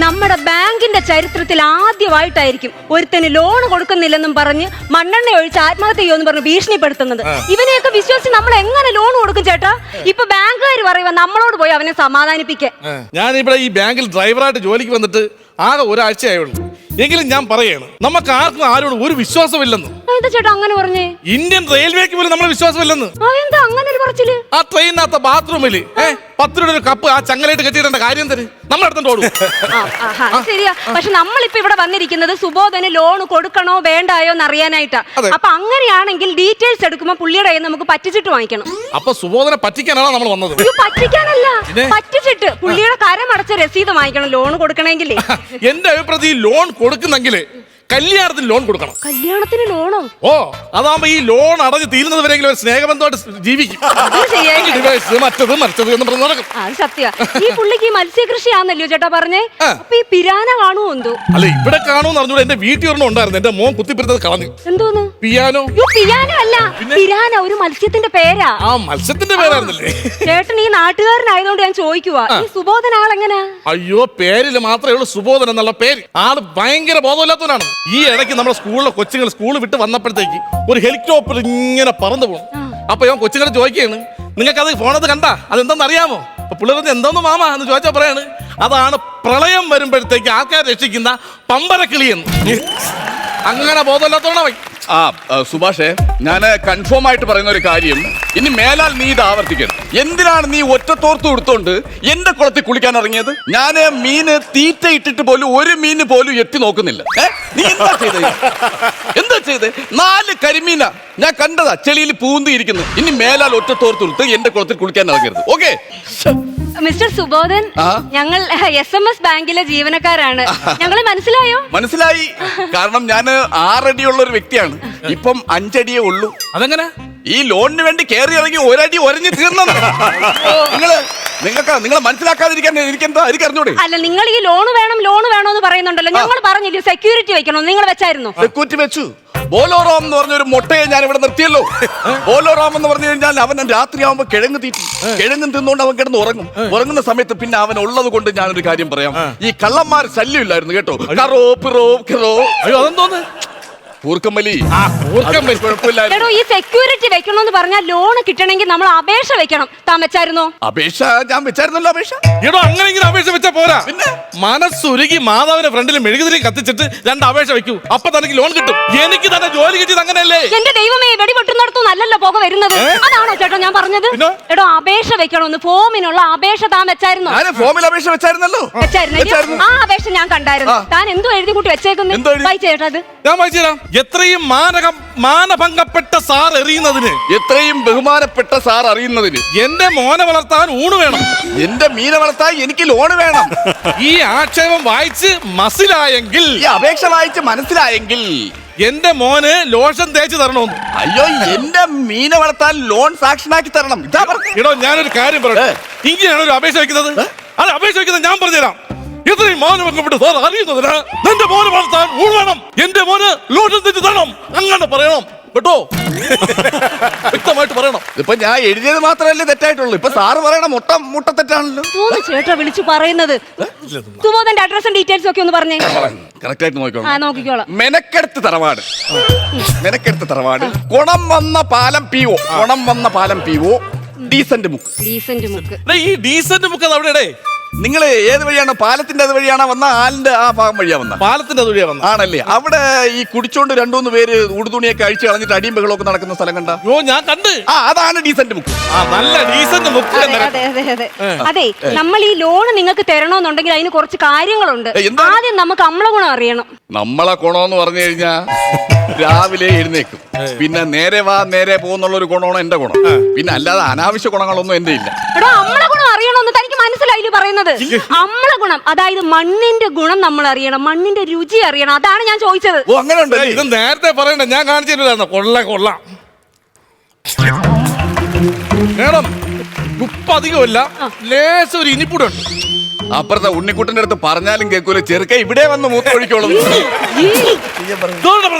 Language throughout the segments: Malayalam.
നമ്മുടെ ബാങ്കിന്റെ ചരിത്രത്തിൽ ആദ്യമായിട്ടായിരിക്കും ഒരുത്തന് ലോൺ കൊടുക്കുന്നില്ലെന്നും പറഞ്ഞ് മണ്ണെണ്ണ ഒഴിച്ച് ആത്മഹത്യ ചെയ്യുമെന്ന് പറഞ്ഞ് ഭീഷണിപ്പെടുത്തുന്നത്. ഇവനെയൊക്കെ വിശ്വസിച്ച് നമ്മൾ എങ്ങനെ ലോൺ കൊടുക്കും ചേട്ടാ? ഇപ്പൊ ബാങ്കുകാർ പറയുക നമ്മളോട് പോയി അവനെ സമാധാനിപ്പിക്കാൻ. ഞാൻ ഇവിടെ ഈ ബാങ്കിൽ ഡ്രൈവറായിട്ട് ജോലിക്ക് വന്നിട്ട് ആകെ ഒരാഴ്ചയായുള്ളൂ. എങ്കിലും ഞാൻ പറയാണ്, നമുക്ക് ആർക്കും ആരോടും ഒരു വിശ്വാസമില്ലെന്ന്. എന്താ ചേട്ടാ അങ്ങനെ പറഞ്ഞേ? ഇന്ത്യൻ റെയിൽവേക്ക് പോലും നമ്മളെ വിശ്വാസമില്ലെന്ന്. എന്താ അങ്ങനെ ഒരു പറച്ചില്? ആ ട്രെയിനകത്ത ബാത്റൂമില് 10 രൂപ ഒരു കപ്പ് ആ ചങ്ങലായിട്ട് കെട്ടിയിടേണ്ട കാര്യം തരും നമ്മൾ എടുത്തോണ്ട് ഓടും. ശരിയാ. പക്ഷെ നമ്മളിപ്പോ ഇവിടെ വന്നിരിക്കുന്നത് സുബോധന് ലോൺ കൊടുക്കണോ വേണ്ടായോ എന്ന് അറിയാനായിട്ടാ. അപ്പൊ അങ്ങനെയാണെങ്കിൽ ഡീറ്റെയിൽസ് എടുക്കുമ്പോ പുള്ളിയുടെ കയ്യിൽ നമുക്ക് പറ്റിച്ചിട്ട് വാങ്ങിക്കണം. അപ്പൊ സുബോധനെ പറ്റിക്കാനാണോ നമ്മൾ വന്നത്? പറ്റിക്കാനല്ല, പറ്റിച്ചിട്ട് പുള്ളിയുടെ കരമടച്ച രസീത് വാങ്ങിക്കണം ലോൺ കൊടുക്കണമെങ്കിൽ. എന്റെ അഭിപ്രായത്തിൽ ലോൺ കൊടുക്കുന്നെങ്കിൽ കല്യാണത്തിന് ലോൺ കൊടുക്കണം. കല്യാണത്തിന് ലോണോ? ഓ, അതാകുമ്പോ ഈ ലോൺ അടഞ്ഞ് തീരുന്നത് വരെയെങ്കിലും ഒരു സ്നേഹബന്ധമായിട്ട് ജീവിക്കും. മറ്റത് മറിച്ചത് എന്ന് പറഞ്ഞ് നടക്കും. അത് സത്യ. ഈ പുള്ളിക്ക് മത്സ്യകൃഷിയാന്നല്ലോ ചേട്ടാ പറഞ്ഞേ. അപ്പൊ ഈ പിരാന കാണുമോ എന്തോ? അല്ല, ഇവിടെ കാണുമെന്ന് അറിഞ്ഞൂടെ. എന്റെ വീട്ടിൽ ഒരെണ്ണം ഉണ്ടായിരുന്നു, എന്റെ മോൻ കുത്തിപ്പിടുത്തത് കളഞ്ഞു. എന്തോന്ന്? പിയാനോ? പിയാനോ അല്ല, പിരാന ഒരു മത്സ്യത്തിന്റെ പേരാ. ആ മത്സ്യത്തിന്റെ പേരായിരുന്നല്ലേ? ചേട്ടൻ ഈ നാട്ടുകാരനായതുകൊണ്ട് ഞാൻ ചോദിക്കുവാ, ഈ സുബോധൻ ആളെങ്ങനെ? അയ്യോ, പേരില് മാത്രമേ ഉള്ളൂ സുബോധൻ എന്നുള്ള പേര്. ആള് ഭയങ്കര ബോധമില്ലാത്തവനാണ്. ഈ ഇടയ്ക്ക് നമ്മുടെ സ്കൂളിലെ കൊച്ചുങ്ങൾ സ്കൂൾ വിട്ട് വന്നപ്പോഴത്തേക്ക് ഒരു ഹെലികോപ്റ്റർ ഇങ്ങനെ പറന്നു പോകും. അപ്പൊ ഞാൻ കൊച്ചുങ്ങളെ ചോദിക്കുകയാണ്, നിങ്ങൾക്കത് ഫോണത് കണ്ടാ? അതെന്താന്ന് അറിയാമോ? അപ്പൊ പിള്ളേർ എന്തോന്ന് മാമ എന്ന് ചോദിച്ചാൽ പറയാണ്, അതാണ് പ്രളയം വരുമ്പോഴത്തേക്ക് ആൾക്കാർ രക്ഷിക്കുന്ന പമ്പരക്കിളിയെന്ന്. അങ്ങനെ ബോധമില്ലാത്തവണ. സുഭാഷേ, ഞാൻ കൺഫേം ആയിട്ട് പറയുന്ന ഒരു കാര്യം, ഇനി മേലാൽ നീ ഇത് ആവർത്തിക്കണം. എന്തിനാണ് നീ ഒറ്റത്തോർത്ത് കൊടുത്തോണ്ട് എന്റെ കുളത്തിൽ കുളിക്കാൻ ഇറങ്ങിയത്? ഞാൻ മീന് തീറ്റ ഇട്ടിട്ട് പോലും ഒരു മീന് പോലും എത്തി നോക്കുന്നില്ല. നീ എന്താ ചെയ്ത്? 4 കരിമീന ഞാൻ കണ്ടതാ ചെളിയിൽ പൂന്തിയിരിക്കുന്നു. ഇനി മേലാൽ ഒറ്റത്തോർത്ത് കൊടുത്ത് എന്റെ കുളത്തിൽ കുളിക്കാൻ ഇറങ്ങരുത്. ഓക്കെ മിസ്റ്റർ സുബോധൻ, ഞങ്ങൾ SMS ബാങ്കിലെ ജീവനക്കാരാണ്. ഞങ്ങളെ മനസ്സിലായോ? മനസ്സിലായി. കാരണം ഞാൻ 6 അടിയുള്ള ഒരു വ്യക്തിയാണ്. ഇപ്പം 5 അടിയേ ഉള്ളൂ. അതെങ്ങനെ? ഈ ലോണിന് വേണ്ടി കയറി ഇറങ്ങി 1 അടി ഒരഞ്ഞു തീർന്നത്. നിങ്ങൾ മനസ്സിലാക്കാതിരിക്കാൻ എനിക്കെന്താ അറിഞ്ഞൂടെ? അല്ല, നിങ്ങൾ ഈ ലോൺ വേണം എന്ന് പറയുന്നുണ്ടല്ലോ. ഞങ്ങൾ പറഞ്ഞില്ലേ സെക്യൂരിറ്റി വെക്കണം, നിങ്ങൾ വെച്ചായിരുന്നു? സെക്യൂരിറ്റി വെച്ചു. ബോലോറാം എന്ന് പറഞ്ഞ ഒരു മുട്ടയെ ഞാൻ ഇവിടെ നിർത്തിയല്ലോ. ബോലോറാം എന്ന് പറഞ്ഞു കഴിഞ്ഞാൽ അവൻ രാത്രിയാവുമ്പോ കിഴങ്ങ് തീറ്റി, കിഴങ്ങും തിന്നുകൊണ്ട് അവൻ കിടന്ന് ഉറങ്ങും. ഉറങ്ങുന്ന സമയത്ത് പിന്നെ അവൻ ഉള്ളത് കൊണ്ട് ഞാനൊരു കാര്യം പറയാം, ഈ കള്ളന്മാർ ശല്യം ഇല്ലായിരുന്നു കേട്ടോ. കറോ പിറോ കിറോ. അയ്യോ, അതെന്തോന്ന്? കൂർക്കമ്പലി. കുഴപ്പമില്ല. ഈ സെക്യൂരിറ്റി വെക്കണമെന്ന് പറഞ്ഞാൽ ലോൺ കിട്ടണമെങ്കിൽ നമ്മൾ അപേക്ഷ വെക്കണം. താൻ വെച്ചായിരുന്നോ? അപേക്ഷ ഞാൻ വെച്ചായിരുന്നല്ലോ. അപേക്ഷ എടോ, അങ്ങനെ അപേക്ഷ വെച്ചാ പോരാ. പിന്നെ മനസ്സുരുകി മാതാവിന്റെ ഫ്രണ്ടിൽ മെഴുകുതിരി കത്തിച്ചിട്ട് 2 അപേക്ഷ വെക്കൂ. അപ്പൊ തനിക്ക് ലോൺ കിട്ടും. എനിക്ക് തന്നെ ജോലി കിട്ടിയത് അങ്ങനെയല്ലേ? എന്റെ ദൈവമേ, വെടിവെട്ടുന്നിടത്തും നല്ലല്ലോ പുക വരുന്നത്. അതാണോ ചേട്ടാ ഞാൻ പറഞ്ഞത്? എടോ, അപേക്ഷ വെക്കണമെന്ന് ഫോമിനുള്ള അപേക്ഷ താൻ വെച്ചായിരുന്നോ? ഫോമിൽ അപേക്ഷ വെച്ചായിരുന്നല്ലോ. ആ അപേക്ഷ ഞാൻ കണ്ടായിരുന്നു. താൻ എന്തോ എഴുതി കൂട്ടി വെച്ചേക്കുന്നു? വായിച്ചേട്ടാ. അത് ഞാൻ വായിച്ചുതരാം. എത്രയും മാനഭംഗപ്പെട്ട സാർ എറിയുന്നതിന്, എത്രയും ബഹുമാനപ്പെട്ട സാർ അറിയുന്നതിന്, എന്റെ മോനെ വളർത്താൻ ഊണ് വേണം, എന്റെ മീനെ വളർത്താൻ എനിക്ക് ലോണ് വേണം. ഈ ആക്ഷേപം വായിച്ച് മനസ്സിലായെങ്കിൽ, ഈ അപേക്ഷ വായിച്ച് മനസ്സിലായെങ്കിൽ എന്റെ മോന് ലോഷൻ തേച്ച് തരണമെന്ന്. അയ്യോ, എന്റെ മീനെ വളർത്താൻ ലോൺ സാക്ഷനാക്കി തരണം. ഇടോ, ഞാനൊരു കാര്യം പറയട്ടെ. ഇങ്ങനെയാണ് ഒരു അപേക്ഷ വെക്കുന്നത്. അത് അപേക്ഷ വെക്കുന്നത് ഞാൻ പറഞ്ഞുതരാം. ഇത്രയും മാനഭംഗപ്പെട്ട് സാർ അറിയുന്നതിന് എന്റെ മോനെ വളർത്താൻ ഊണ് വേണം, എന്റെ മോന് ലോഷൻ തേച്ച് തരണം, അങ്ങനെ പറയണം കേട്ടോ. വ്യക്തമായിട്ട് പറയണം. ഇപ്പൊ ഞാൻ എഴുതിയത് മാത്രമല്ലേ തെറ്റായിട്ടുള്ളൂ. ഇപ്പൊ സാറ് പറയണം മുട്ട തെറ്റാണല്ലോ. ചേട്ടാ വിളിച്ചു പറയുന്നത്. സുബോധന്റെ അഡ്രസ്സും ഡീറ്റെയിൽസും ഒക്കെ ഒന്ന് പറഞ്ഞേ. കറക്റ്റ് ആയിട്ട് നോക്കിക്കോളാം. മെനക്കെടുത്ത് തറവാട്, മെനക്കെടുത്ത് തറവാട്, കുണം വന്ന പാലം പീവോ, കുണം വന്ന പാലം പീവോ, ഡീസന്റ് മുക്ക്. ഡീസന്റ് മുക്ക്. ഈ ഡീസന്റ് മുക്ക് അവിടെ നിങ്ങൾ ഏത് വഴിയാണ്? പാലത്തിന്റെ അത് വഴിയാണോ വന്ന? ആലിന്റെ ആ ഭാഗം വഴിയാ വന്ന? പാലത്തിന്റെ അത് വഴിയാ വന്ന ആണല്ലേ. അവിടെ ഈ കുടിച്ചോണ്ട് 2-3 പേര് ഉടുതുണിയൊക്കെ അഴിച്ചു കളഞ്ഞിട്ട് അടിയും ബഹളമൊക്കെ നടക്കുന്ന സ്ഥലം കണ്ട? ഞാൻ കണ്ട്. അതാണ് ഡീസന്റ് മുക്ക്. നല്ല ഡീസന്റ് മുക്ക്. അതെ, നമ്മൾ ഈ ലോൺ നിങ്ങൾക്ക് തരണമെന്നുണ്ടെങ്കിൽ അതിന് കുറച്ച് കാര്യങ്ങളുണ്ട്. ആദ്യം നമുക്ക് നമ്മളെ ഗുണം അറിയണം. നമ്മളെ ഗുണമെന്ന് പറഞ്ഞു കഴിഞ്ഞാ രാവിലെ എഴുന്നേക്കും, പിന്നെ നേരെ വാ നേരെ പോകുന്നുള്ള ഒരു ഗുണമാണ് എന്റെ ഗുണം. പിന്നെ അല്ലാതെ അനാവശ്യ ഗുണങ്ങളൊന്നും എന്റെ ഇല്ല. നമ്മളെ ഗുണം അറിയണമെന്ന് തനിക്ക് മനസ്സിലായില്ലേ പറയുന്നത്? നമ്മളെ ഗുണം, അതായത് മണ്ണിന്റെ ഗുണം നമ്മൾ അറിയണം, മണ്ണിന്റെ രുചി അറിയണം. അതാണ് ഞാൻ ചോദിച്ചത്. ഓ, അങ്ങനെ ഉണ്ട്. ഇത് നേരത്തെ പറയണ്ട, ഞാൻ കാണിച്ചില്ലായിരുന്നു. കൊള്ളാം മേഡം, ഉപ്പ് അധികമല്ല, ലേശം ഒരു ഇനിപ്പൂടെ ഉണ്ട്. അപ്പുറത്തെ ഉണ്ണിക്കുട്ടന്റെ അടുത്ത് പറഞ്ഞാലും കേൾക്കൂല. ചെറുക്ക ഇവിടെ വന്ന് മൂത്ത് ഒഴിക്കോളും.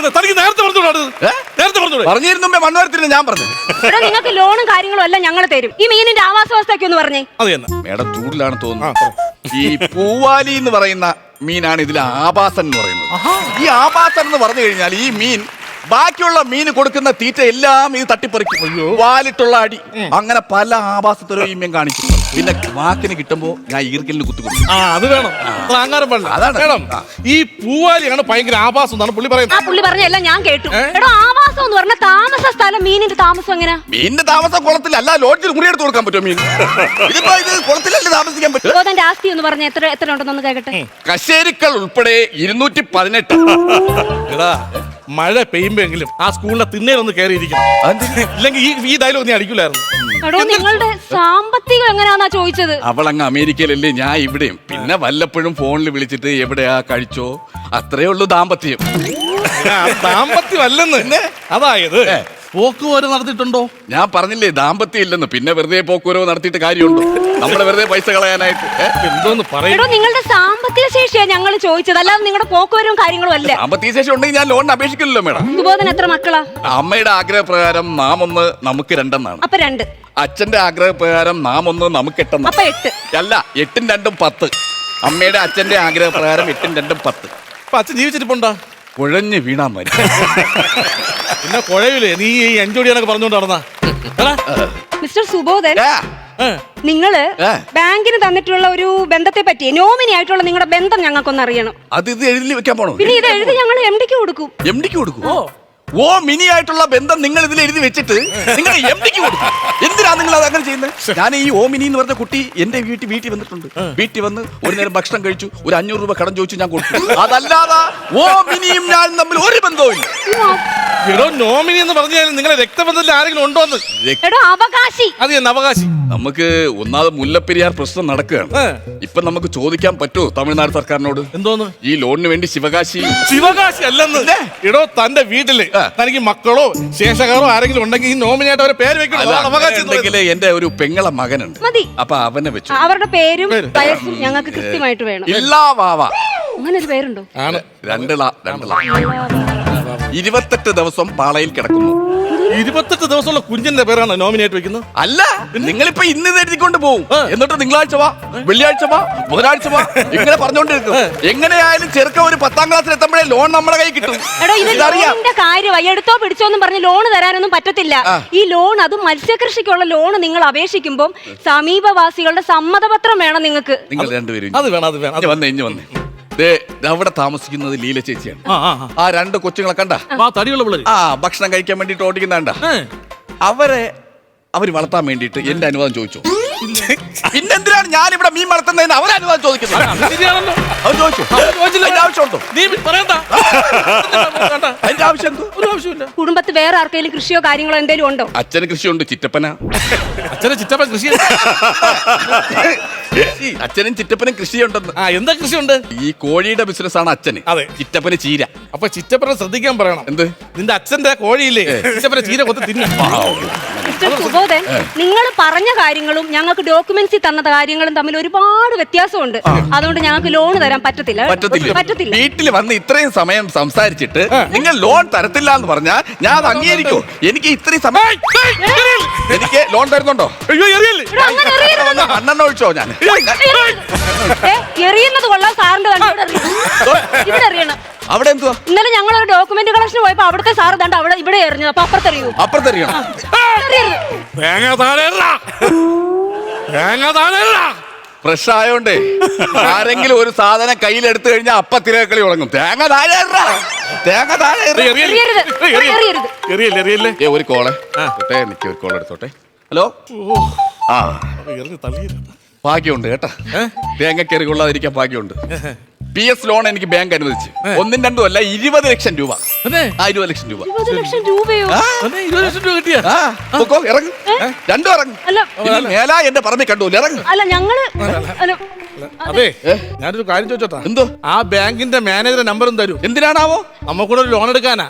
പറഞ്ഞിരുന്നു മണ്ണുവരത്തിന് ഞാൻ പറഞ്ഞു. നിങ്ങൾക്ക് ലോണും കാര്യങ്ങളും എല്ലാം ഞങ്ങൾ തരും. ഈ മീനിന്റെ ആവാസ വ്യവസ്ഥയൊക്കെ ഒന്ന് പറഞ്ഞേ. മേഡം ചൂടിലാണ് തോന്നുന്നത്. ഈ പൂവാലി എന്ന് പറയുന്ന മീനാണ് ഇതിലെ ആഭാസൻ എന്ന് പറയുന്നത്. ഈ ആഭാസൻ എന്ന് പറഞ്ഞു കഴിഞ്ഞാൽ ഈ മീൻ ബാക്കിയുള്ള മീൻ കൊടുക്കുന്ന തീറ്റ എല്ലാം ഇത് തട്ടിപ്പറിക്കും. വാലിട്ടുള്ള അടി, അങ്ങനെ പല ആഭാസത്തിലും ഈ മീൻ കാണിക്കും. പിന്നെ വാക്കിന് കിട്ടുമ്പോ ഞാൻ ഈർക്കലിന് കുത്തുകൊടുക്കും. അത് വേണം, അഹങ്കാരം പാടില്ല. അതാണ്. വേണം. ഈ പൂവാലിയാണ് ഭയങ്കര ആഭാസം എന്നാണ് പുള്ളി പറയുന്നത്. പുള്ളി പറഞ്ഞെല്ലാം ഞാൻ കേട്ടു. എടോ, ആവാസം എന്ന് പറഞ്ഞ താമസ സ്ഥലം, മീനിന്റെ താമസം എങ്ങനെ? മീനിന്റെ താമസം കുളത്തിൽ അല്ല, ലോഡ്ജിൽ മുറിയെടുത്ത് കൊടുക്കാൻ പറ്റുമോ മീൻ? ഇതിപ്പോ ഇത് കുളത്തിലല്ലേ താമസിക്കാൻ പറ്റും. സുബോധന്റെ ആസ്തി എന്ന് പറഞ്ഞ എത്ര ഉണ്ടെന്നൊന്ന് കേക്കട്ടെ. കശേരിക്കൾ ഉൾപ്പെടെ 218. എടാ, മഴ പെയ്യുമ്പോഴെങ്കിലും ആ സ്കൂളിന്റെ തിണ്ണയിലൊന്ന് കയറിയിരിക്കണം. ഇല്ലെങ്കിൽ ഈ ഡയലോഗ് നീ അടിക്കൂലായിരുന്നു. എടോ, നിങ്ങളുടെ സാമ്പത്തികം എങ്ങനെയാന്നാ ചോദിച്ചത്? അവളങ്ങ് അമേരിക്കയിലല്ലേ, ഞാൻ ഇവിടെയും. പിന്നെ വല്ലപ്പോഴും ഫോണിൽ വിളിച്ചിട്ട് എവിടെയാ കഴിച്ചോ, അത്രേ ഉള്ളൂ ദാമ്പത്യം. ദാമ്പത്യം അല്ലെന്ന്. അതായത് പോക്കുവരവ് നടത്തിയിട്ടുണ്ടോ? ഞാൻ പറഞ്ഞില്ലേ ദാമ്പത്യം ഇല്ലെന്ന്. പിന്നെ വെറുതെ പോക്കുവരവ് നടത്തിയിട്ട് കാര്യമുണ്ടോ? നമ്മളെ വെറുതെ പൈസ കളയാനായിട്ട് എന്തോന്ന് പറയും. എടോ, നിങ്ങളുടെ സാമ്പത്തിക ശേഷിയാ ഞങ്ങൾ ചോദിച്ചത്, അല്ലാതെ നിങ്ങളുടെ പോക്കുവരവും കാര്യങ്ങളും അല്ല. സാമ്പത്തിക ശേഷി ഉണ്ടെങ്കിൽ ഞാൻ ലോണിന് അപേക്ഷിക്കില്ലല്ലോ മേഡം. സുബോധൻ എത്ര മക്കളാ? അമ്മയുടെ ആഗ്രഹപ്രകാരം നാം 1 നമുക്ക് 2 അപ്പൊ 2. അച്ഛന്റെ ആഗ്രഹപ്രകാരം നാം 1 നമുക്ക് 8. അപ്പൊ 8. അല്ല, 8ഉം 2ഉം 10. അമ്മയുടെ അച്ഛന്റെ ആഗ്രഹപ്രകാരം 8ഉം 2ഉം 10. അപ്പൊ അച്ഛൻ ജീവിച്ചിരിപ്പുണ്ടോ? കുഴഞ്ഞ് വീണാ മതി. പിന്നെ കുഴവില്ലേ, നീ ഈ എൻജോടിയാനൊക്കെ പറഞ്ഞോണ്ട് നടന്നാ. മിസ്റ്റർ സുബോധൻ, ഏ, നിങ്ങള് ബാങ്കിന് തന്നിട്ടുള്ള ഒരു ബന്ധത്തെ പറ്റി, നോമിനി ആയിട്ടുള്ള നിങ്ങളുടെ ബന്ധം ഞങ്ങൾക്കൊന്ന് അറിയണം. അത് ഇത് എഴുതി വെക്കാൻ പോണോ? പിന്നെ ഇത് എഴുതി ഞങ്ങൾ MD-ക്ക് കൊടുക്കും. MD-ക്ക് കൊടുക്കും? ഓ, മിനി ആയിട്ടുള്ള ബന്ധം നിങ്ങൾ ഇതിൽ എഴുതി വെച്ചിട്ട് നിങ്ങൾ MD-ക്ക് കൊടുക്കും. എന്തിനാ നിങ്ങൾ അത് അങ്ങനെ ചെയ്യുന്നത്? ഞാൻ ഈ ഓ മിനി എന്ന് പറഞ്ഞ കുട്ടി എന്റെ വീട്ടിൽ വന്നിട്ടുണ്ട്. വീട്ടിൽ വന്ന് ഒരു നേരം ഭക്ഷണം കഴിച്ചു, ഒരു 500 രൂപ കടം ചോദിച്ചു, ഞാൻ കൊടുത്തു. അതല്ലാതെ ഓ മിനിയും ഞാൻ തമ്മിൽ ഒരു ബന്ധവും ഇല്ല. എടോ, നോമിനി എന്ന് പറഞ്ഞാൽ നിങ്ങളെ രക്തബന്ധത്തിൽ ആരെങ്കിലും ഉണ്ടോന്ന്? എടോ, അവകാശി. അത് തന്നെ, അവകാശി. നമുക്ക് ഒന്നാമത് മുല്ലപ്പെരിയാർ പ്രശ്നം നടക്കുകയാണ്. ഇപ്പൊ നമുക്ക് ചോദിക്കാൻ പറ്റുമോ തമിഴ്നാട് സർക്കാരിനോട്? എന്തോന്ന്? ഈ ലോണിന് വേണ്ടി ശിവകാശി അല്ലെന്ന്. എടോ, തന്റെ വീട്ടില് തനിക്ക് മക്കളോ ശേഷകാരോ ആരെങ്കിലും ഉണ്ടെങ്കിൽ ഈ നോമിനിയായിട്ട് അവരെ പേര് വെക്കണം. എന്റെ ഒരു പെങ്ങളെ മകനുണ്ട്, മതി. അപ്പൊ അവനെ വെച്ചു. അവരുടെ പേരും വയസ്സും ഞങ്ങൾക്ക് കൃത്യമായിട്ട് വേണം. ഇല്ലാ വാവ. അങ്ങനെ ഒരു പേരുണ്ടോ? ആണ്. 2 28 ദിവസം പാളയിൽ കിടക്കുന്നു. 28 ദിവസമുള്ള കുഞ്ഞിന്റെ പേരാണ് നോമിനേറ്റ് വെക്കുന്നത്. അല്ല, നിങ്ങളിപ്പോ ഇന്ന് എഴുതിക്കൊണ്ട് പോകും, എന്നിട്ട് തിങ്കളാഴ്ച വാ, വെള്ളിയാഴ്ച വാ, ബുധനാഴ്ച വാ, ഇങ്ങനെ പറഞ്ഞോണ്ടിരിക്കും. എങ്ങനെയായാലും ചെറുക്ക ഒരു 10ാം ക്ലാസ്സിൽ എത്തുമ്പോഴേ ലോൺ നമ്മുടെ കൈ കിട്ടും. എടോ, ഇത് ലോണിന്റെ കാര്യം എടുത്തോ പിടിച്ചോ എന്നും പറഞ്ഞ് ലോൺ തരാനൊന്നും പറ്റത്തില്ല. ഈ ലോൺ, അത് മത്സ്യകൃഷിക്കുള്ള ലോൺ നിങ്ങൾ അപേക്ഷിക്കുമ്പോൾ സമീപവാസികളുടെ സമ്മതപത്രം വേണം നിങ്ങൾക്ക്. നിങ്ങൾ രണ്ടുപേരും അത് വേണം, അത് വേണം. വന്നേ. അവിടെ താമസിക്കുന്നത് ലീല ചേച്ചിയാണ്. ആ 2 കൊച്ചുങ്ങളെ കണ്ട തടിയുള്ള പിള്ളേര് ഭക്ഷണം കഴിക്കാൻ വേണ്ടിട്ട് ഓടിക്കുന്നുണ്ട. അവര് വളർത്താൻ വേണ്ടിട്ട് എന്റെ അനുവാദം ചോദിച്ചു. പിന്നെന്തിനാണ് ഞാൻ ഇവിടെ മീൻ വളർത്തുന്നതിന് അവരെ അനുവാദം ചോദിക്കുന്നത്? അവർ ചോദിച്ചു. അതിന്റെ ആവശ്യമുണ്ടോ? അതിന്റെ ആവശ്യം എന്തോ? ഒരു ആവശ്യമില്ല. കുടുംബത്തിൽ വേറെ ആർക്കെങ്കിലും കൃഷിയോ കാര്യങ്ങളോ എന്തെങ്കിലും ഉണ്ടോ? അച്ഛന് കൃഷിയുണ്ട്, ചിറ്റപ്പന. ചിറ്റപ്പൻ കൃഷി. അച്ഛനും ചിറ്റപ്പനും കൃഷിയുണ്ടെന്ന്. എന്താ കൃഷിയുണ്ട്? ഈ കോഴിയുടെ ബിസിനസ് ആണ് അച്ഛന്. അതെ. ചിറ്റപ്പന് ചീര. അപ്പൊ ചിറ്റപ്പനെ ശ്രദ്ധിക്കാൻ പറയണം. എന്ത്? നിന്റെ അച്ഛന്റെ കോഴിയില്ലേ, ചിറ്റപ്പനെ ചീര കൊത്ത് തിന്നും. മിസ്റ്റർ സുബോധൻ, നിങ്ങൾ പറഞ്ഞ കാര്യങ്ങളും ഞങ്ങൾക്ക് ഡോക്യുമെന്റ്സിൽ തന്ന കാര്യങ്ങളും തമ്മിൽ ഒരുപാട് വ്യത്യാസമുണ്ട്. അതുകൊണ്ട് ഞങ്ങൾക്ക് ലോൺ തരാൻ പറ്റത്തില്ല. വീട്ടിൽ വന്ന് ഇത്രയും സമയം സംസാരിച്ചിട്ട് നിങ്ങൾ ലോൺ തരത്തില്ല എന്ന് പറഞ്ഞാൽ ഞാൻ അത് അംഗീകരിക്കോ? എനിക്ക് ഇത്രയും സമയം എനിക്ക് ലോൺ തരുന്നുണ്ടോ? മണ്ണെണ്ണ ഒഴിച്ചോ? ഞാൻ എറിയുന്നത് കൊള്ളാം, സാറിന്റെ ഇവിടെ എറിയണം. അവിടെ എന്തുവാ? ഇന്നലെ ഞങ്ങൾ ഒരു ഡോക്യുമെന്റ് കളക്ഷൻ പോയപ്പോ അവിടുത്തെ സാറ് ദാണ്ട് അവിടെ ഇവിടെ എറിഞ്ഞത്. അപ്പൊ അപ്പുറത്തെറിയൂ. അപ്പുറത്തെറിയണം. ഫ്രഷ് ആയോണ്ടേ ആരെങ്കിലും ഒരു സാധനം കയ്യിലെടുത്തു കഴിഞ്ഞാൽ അപ്പ തിരക്കളി തുടങ്ങും. തേങ്ങ താഴെ ഒരു കോള് എനിക്ക് ഒരു കോൾ എടുത്തോട്ടെ. ഹലോ. ഭാഗ്യമുണ്ട് കേട്ടാ, തേങ്ങ കയറി കൊള്ളാതിരിക്കാൻ ഭാഗ്യമുണ്ട്. PS ലോൺ എനിക്ക് ബാങ്ക് അനുവദിച്ചു. 1ഉം 2ഉം അല്ല, 20 ലക്ഷം രൂപ. 20 ലക്ഷം രൂപ. 20 ലക്ഷം രൂപയോ? 20 ലക്ഷം രൂപ കിട്ടിയ? ഇറങ്ങും, രണ്ടും ഇറങ്ങും. മേലാ എന്റെ പറമ്പിൽ കണ്ടു ഇറങ്ങും. അല്ല, ഞങ്ങള് അതെ, ഞാനൊരു കാര്യം ചോദിച്ചോട്ടാ. എന്തോ? ആ ബാങ്കിന്റെ മാനേജറെ നമ്പറും തരൂ. എന്തിനാണാവോ? നമ്മക്കൂടെ ഒരു ലോൺ എടുക്കാനാ.